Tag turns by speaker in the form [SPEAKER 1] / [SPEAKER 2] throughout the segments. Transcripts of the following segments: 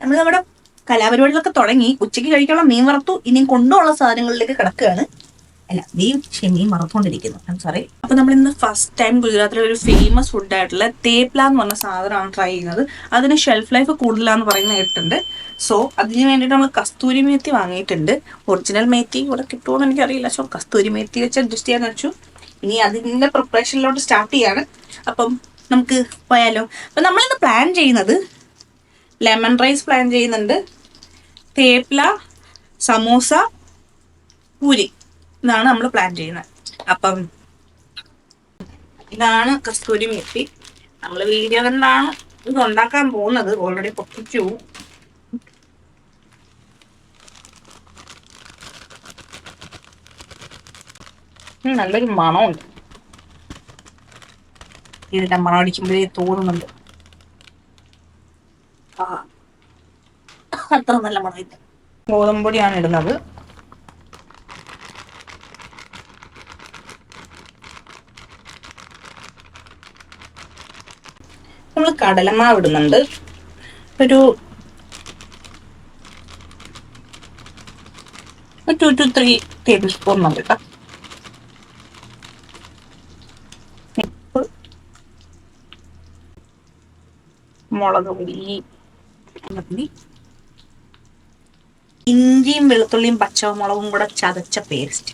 [SPEAKER 1] നമ്മൾ നമ്മുടെ കലാപരിപാടികളൊക്കെ തുടങ്ങി. ഉച്ചയ്ക്ക് കഴിക്കാനുള്ള മീൻ വറുത്തു. ഇനിയും കൊണ്ടുപോകാനുള്ള സാധനങ്ങളിലേക്ക് കിടക്കുകയാണ്. അല്ല, മീൻ മറന്നുകൊണ്ടിരിക്കുന്നു. സോറി. അപ്പൊ നമ്മൾ ഇന്ന് ഫസ്റ്റ് ടൈം ഗുജറാത്തിലെ ഒരു ഫേമസ് ഫുഡ് ആയിട്ടുള്ള തേപ്ല എന്ന് പറഞ്ഞ സാധനമാണ് ട്രൈ ചെയ്യുന്നത്. അതിന് ഷെൽഫ് ലൈഫ് കൂടുതലാന്ന് പറയുന്നത് കേട്ടിട്ടുണ്ട്. സോ അതിന് വേണ്ടിയിട്ട് നമ്മൾ കസ്തൂരി മേത്തി വാങ്ങിയിട്ടുണ്ട്. ഒറിജിനൽ മേത്തി ഇവിടെ കിട്ടുമോന്ന് എനിക്കറിയില്ല. സോ കസ്തൂരി മേത്തി വെച്ച് അഡ്ജസ്റ്റ് ചെയ്യാന്ന് വെച്ചു. ഇനി അതിൻ്റെ പ്രിപ്പറേഷനിലോട്ട് സ്റ്റാർട്ട് ചെയ്യാണ്. അപ്പം നമുക്ക് പോയാലോ. അപ്പം നമ്മളിന്ന് പ്ലാൻ ചെയ്യുന്നത് ലെമൺ റൈസ് പ്ലാൻ ചെയ്യുന്നുണ്ട്, തേപ്ല, സമോസ, പൂരി, ഇതാണ് നമ്മൾ പ്ലാൻ ചെയ്യുന്നത്. അപ്പം ഇതാണ് കസ്തൂരി മേത്തി. നമ്മൾ വീഡിയോ കണ്ടാണ് ഇത് ഉണ്ടാക്കാൻ പോകുന്നത്. ഓൾറെഡി പൊട്ടിച്ചു. നല്ലൊരു മണമുണ്ട്. ഇതിന്റെ മണം അടിക്കുമ്പോഴേ തോന്നുന്നുണ്ട് അത്ര നല്ല മണമില്ല. ഗോതമ്പൊടിയാണ് ഇടുന്നത്. നമ്മൾ കടലമാവ് ഇടുന്നുണ്ട്. ഒരു 2 to 3 ടേബിൾ സ്പൂൺ മതി കേട്ടോ. മുളക് പൊടി, ഇഞ്ചിയും വെളുത്തുള്ളിയും പച്ചമുളകും കൂടെ ചതച്ച പേസ്റ്റ്,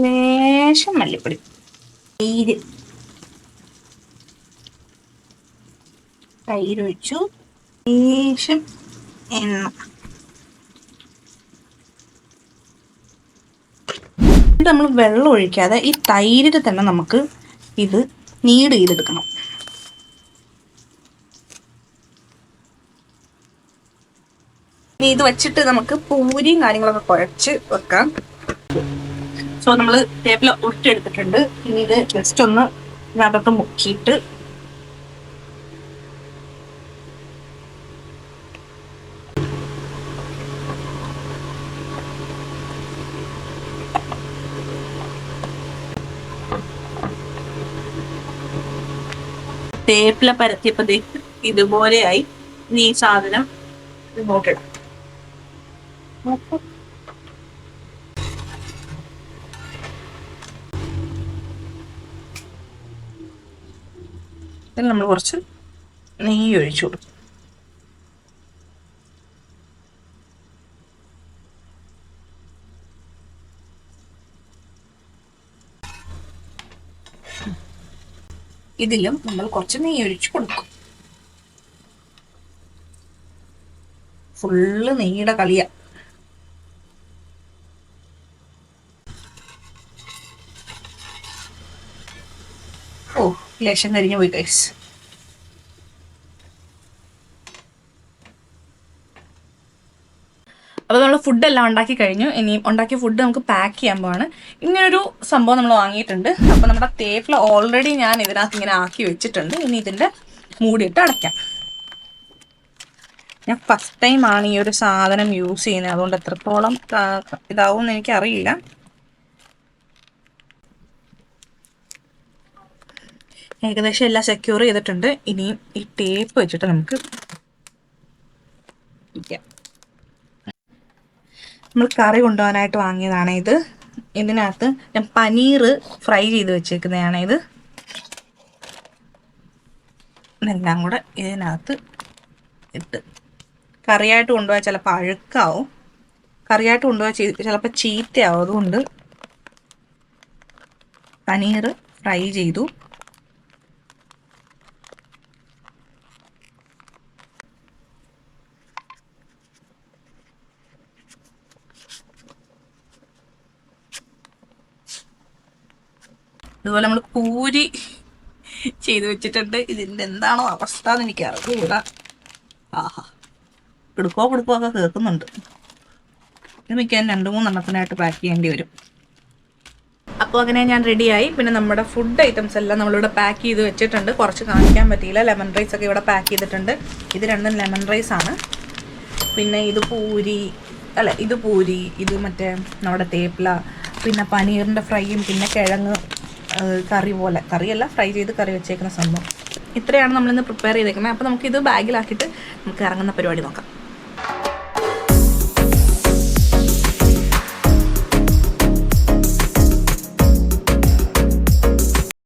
[SPEAKER 1] ലേശം മല്ലിപ്പൊടി, തൈര് ഒഴിച്ചു, ലേശം എണ്ണ. നമ്മൾ വെള്ളം ഒഴിക്കാതെ ഈ തൈരിൽ തന്നെ നമുക്ക് ഇത് നീഡ് ചെയ്തെടുക്കണം. ഇനി ഇത് വെച്ചിട്ട് നമുക്ക് പൂരിയും കാര്യങ്ങളൊക്കെ കുഴച്ച് വെക്കാം. സോ നമ്മൾ തേപ്പില ഉരുട്ടെടുത്തിട്ടുണ്ട്. ഇനി ഇത് ജസ്റ്റ് ഒന്ന് ഇതിനകത്ത് മുക്കിയിട്ട് തേപ്പില പരത്തിയപ്പോ ഇതുപോലെയായി. ഈ സാധനം ഇങ്ങോട്ടിടാം. ഇതിൽ നമ്മൾ കുറച്ച് നെയ്യ് ഒഴിച്ചു കൊടുക്കും. ഇതിലും നമ്മൾ കുറച്ച് നെയ്യ് ഒഴിച്ചു കൊടുക്കും. ഫുള്ള് നെയ്യുടെ കളിയാ. ഓ, ലേശം കരിഞ്ഞു പോയി ഗൈസ്. അപ്പോൾ നമ്മൾ ഫുഡെല്ലാം ഉണ്ടാക്കി കഴിഞ്ഞു. ഇനി ഉണ്ടാക്കിയ ഫുഡ് നമുക്ക് പാക്ക് ചെയ്യാൻ പോവാണ്. ഇങ്ങനൊരു സംഭവം നമ്മൾ വാങ്ങിയിട്ടുണ്ട്. അപ്പോൾ നമ്മുടെ തേപ്പില ഓൾറെഡി ഞാൻ ഇതിനകത്ത് ഇങ്ങനെ ആക്കി വെച്ചിട്ടുണ്ട്. ഇനി ഇതിൻ്റെ മൂടിയിട്ട് അടയ്ക്കാം. ഞാൻ ഫസ്റ്റ് ടൈമാണ് ഈ ഒരു സാധനം യൂസ് ചെയ്യുന്നത്. അതുകൊണ്ട് എത്രത്തോളം ഇതാവും എന്ന് എനിക്കറിയില്ല. ഏകദേശം എല്ലാം സെക്യൂർ ചെയ്തിട്ടുണ്ട്. ഇനിയും ഈ ടേപ്പ് വെച്ചിട്ട് നമുക്ക് ഇരിക്കാം. നമ്മൾ കറി കൊണ്ടുപോകാനായിട്ട് വാങ്ങിയതാണ് ഇത്. ഇതിനകത്ത് ഞാൻ പനീർ ഫ്രൈ ചെയ്ത് വെച്ചേക്കുന്നതാണ് ഇത്. ഇതെല്ലാം കൂടെ ഇതിനകത്ത് ഇട്ട് കറിയായിട്ട് കൊണ്ടുപോയാൽ ചിലപ്പോൾ അഴുക്കാവും. കറിയായിട്ട് കൊണ്ടുപോയാൽ ചിലപ്പോൾ ചീത്തയാവും. അതുകൊണ്ട് പനീർ ഫ്രൈ ചെയ്തു. അതുപോലെ നമ്മൾ പൂരി ചെയ്ത് വെച്ചിട്ടുണ്ട്. ഇതിൻ്റെ എന്താണോ അവസ്ഥ എന്ന് എനിക്ക് അറിയില്ല. ആഹാ, പിടുക്കോ ഒക്കെ കേൾക്കുന്നുണ്ട്. ഇത് മിക്കാൻ 2-3 എണ്ണത്തിനായിട്ട് പാക്ക് ചെയ്യേണ്ടി വരും. അപ്പോൾ അങ്ങനെ ഞാൻ റെഡിയായി. പിന്നെ നമ്മുടെ ഫുഡ് ഐറ്റംസ് എല്ലാം നമ്മളിവിടെ പാക്ക് ചെയ്ത് വെച്ചിട്ടുണ്ട്. കുറച്ച് കാണിക്കാൻ പറ്റിയില്ല. ലെമൺ റൈസ് ഒക്കെ ഇവിടെ പാക്ക് ചെയ്തിട്ടുണ്ട്. ഇത് രണ്ടും ലെമൺ റൈസ് ആണ്. പിന്നെ ഇത് പൂരി, ഇത് മറ്റേ നമ്മുടെ തേപ്പില, പിന്നെ പനീറിൻ്റെ ഫ്രൈയും, പിന്നെ കിഴങ്ങ് കറി പോലെ, കറിയല്ല ഫ്രൈ ചെയ്ത് കറി വെച്ചേക്കുന്ന സംഭവം. ഇത്രയാണ് നമ്മളിന്ന് പ്രിപ്പയർ ചെയ്തേക്കുന്നത്. അപ്പോൾ നമുക്കിത് ബാഗിലാക്കിയിട്ട് നമുക്ക് ഇറങ്ങുന്ന പരിപാടി നോക്കാം.